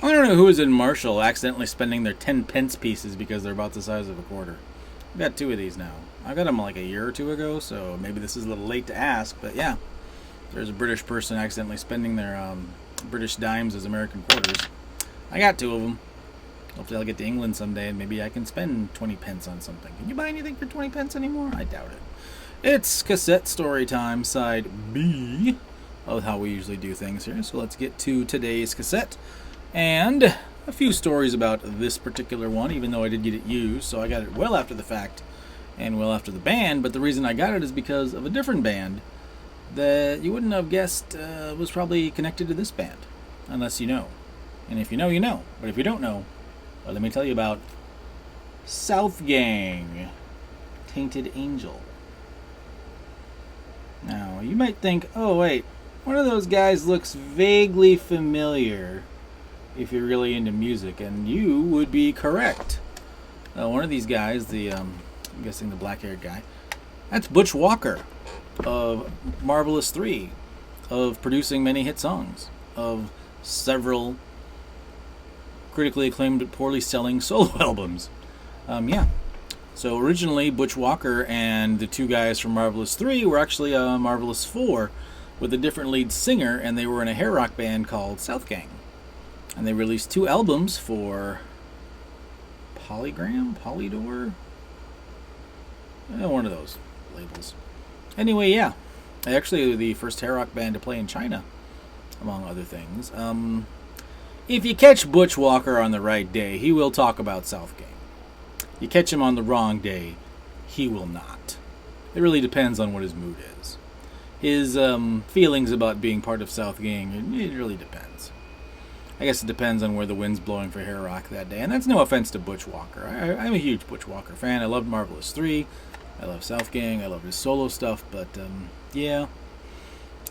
I don't know who was in Marshall accidentally spending their 10 pence pieces because they're about the size of a quarter. I've got two of these now. I got them like a year or two ago, so maybe this is a little late to ask, but yeah. There's a British person accidentally spending their British dimes as American quarters. I got two of them. Hopefully I'll get to England someday and maybe I can spend 20 pence on something. Can you buy anything for 20 pence anymore? I doubt it. It's cassette story time, side B of how we usually do things here. So let's get to today's cassette. And a few stories about this particular one, even though I did get it used. So I got it well after the fact and well after the band. But the reason I got it is because of a different band that you wouldn't have guessed was probably connected to this band. Unless you know. And if you know, you know. But if you don't know, well, let me tell you about Southgang, Tainted Angel. Now, you might think, oh wait, one of those guys looks vaguely familiar if you're really into music, and you would be correct. One of these guys, I'm guessing the black-haired guy, that's Butch Walker of Marvelous 3, of producing many hit songs, of several critically acclaimed but poorly selling solo albums. Yeah. So originally, Butch Walker and the two guys from Marvelous 3 were actually Marvelous 4 with a different lead singer, and they were in a hair rock band called Southgang. And they released two albums for Polydor? One of those labels. Anyway, yeah. They actually were the first hair rock band to play in China, among other things. If you catch Butch Walker on the right day, he will talk about Southgang. You catch him on the wrong day, he will not. It really depends on what his mood is. His feelings about being part of Southgang, it really depends. I guess it depends on where the wind's blowing for hair rock that day. And that's no offense to Butch Walker. I'm a huge Butch Walker fan. I loved Marvelous 3. I love Southgang. I love his solo stuff. But, yeah.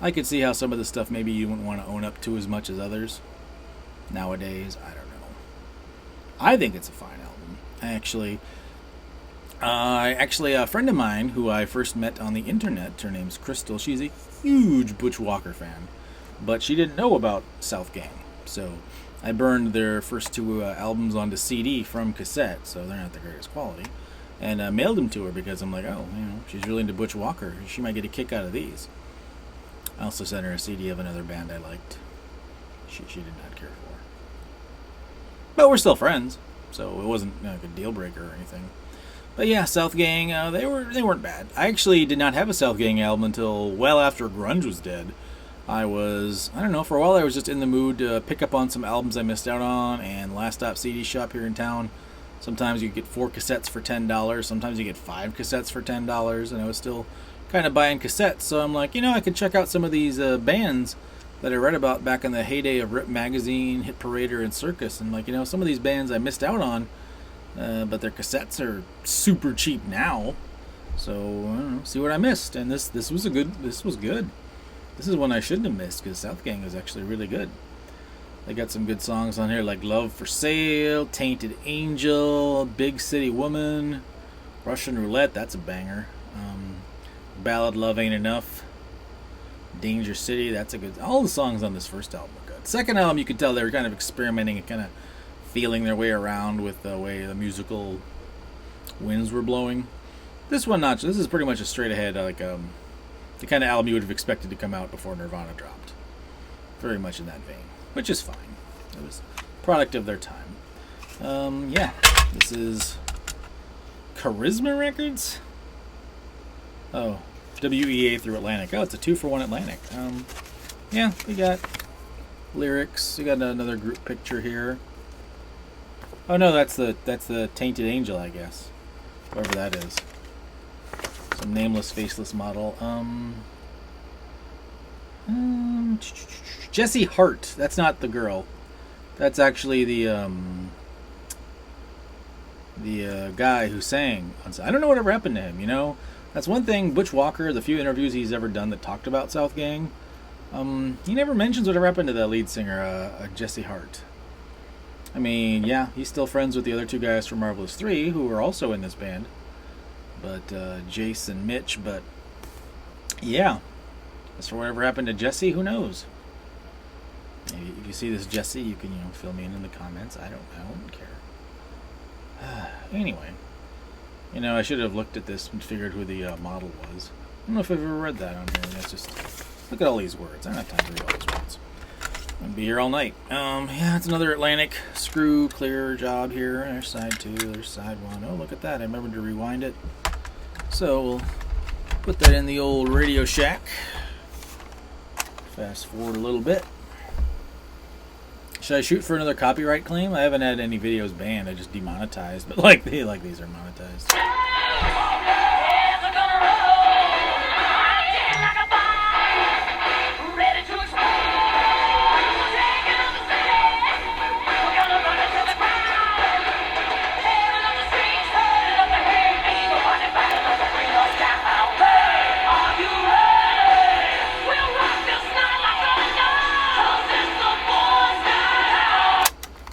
I could see how some of the stuff maybe you wouldn't want to own up to as much as others. Nowadays, I don't know. I think it's a fine album. Actually, a friend of mine who I first met on the internet, her name's Crystal, she's a huge Butch Walker fan. But she didn't know about Southgang. So I burned their first two albums onto CD from Cassette, so they're not the greatest quality, and mailed them to her because I'm like, oh, she's really into Butch Walker. She might get a kick out of these. I also sent her a CD of another band I liked. She did not care for. But we're still friends, so it wasn't like a deal breaker or anything. But yeah, Southgang, they weren't bad. I actually did not have a Southgang album until well after grunge was dead. I don't know, for a while I was just in the mood to pick up on some albums I missed out on, and Last Stop CD Shop here in town, sometimes you get 4 cassettes for $10, sometimes you get 5 cassettes for $10, and I was still kind of buying cassettes, so I'm like, I could check out some of these bands that I read about back in the heyday of Rip Magazine, Hit Parader, and Circus, and like, some of these bands I missed out on, but their cassettes are super cheap now, so, I don't know, see what I missed, and this was good. This is one I shouldn't have missed because Southgang is actually really good. They got some good songs on here like Love for Sale, Tainted Angel, Big City Woman, Russian Roulette, that's a banger. Ballad Love Ain't Enough, Danger City, that's a good. All the songs on this first album are good. Second album, you could tell they were kind of experimenting and kind of feeling their way around with the way the musical winds were blowing. This one, not. This is pretty much a straight ahead, like the kind of album you would have expected to come out before Nirvana dropped. Very much in that vein, which is fine. It was a product of their time. Yeah, this is Charisma Records. Oh, WEA through Atlantic. Oh, it's a 2-for-1 Atlantic. Yeah, we got lyrics. We got another group picture here. Oh no, that's the Tainted Angel, I guess. Whoever that is. Some nameless, faceless model. Jesse Hart. That's not the girl. That's actually the guy who sang. I don't know whatever happened to him. That's one thing. Butch Walker, the few interviews he's ever done that talked about Southgang, he never mentions whatever happened to the lead singer, Jesse Hart. I mean, yeah, he's still friends with the other two guys from Marvelous 3 who are also in this band. But Jace and Mitch, but yeah. As for whatever happened to Jesse, who knows? If you see this, Jesse, you can fill me in the comments. I don't care. Anyway, I should have looked at this and figured who the model was. I don't know if I've ever read that on here. That's just look at all these words. I don't have time to read all these words. I'm gonna be here all night. Yeah, it's another Atlantic screw clear job here. There's side 2, there's side 1. Oh, look at that! I remembered to rewind it. So we'll put that in the old Radio Shack. Fast forward a little bit. Should I shoot for another copyright claim? I haven't had any videos banned. I just demonetized, but these are monetized.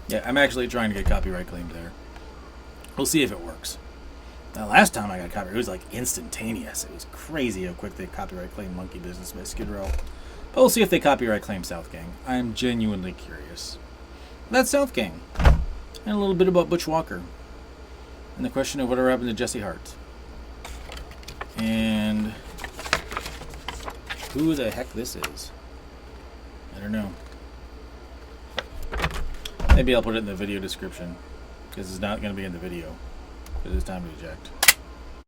Yeah, I'm actually trying to get copyright claims there. We'll see if it works. Now, last time I got copyright, it was like instantaneous. It was crazy how quick they copyright claimed Monkey Business by Skid Row. But we'll see if they copyright claim Southgang. I'm genuinely curious. That's Southgang. And a little bit about Butch Walker. And the question of whatever happened to Jesse Hart. And who the heck this is. I don't know. Maybe I'll put it in the video description, because it's not going to be in the video, because it's time to eject.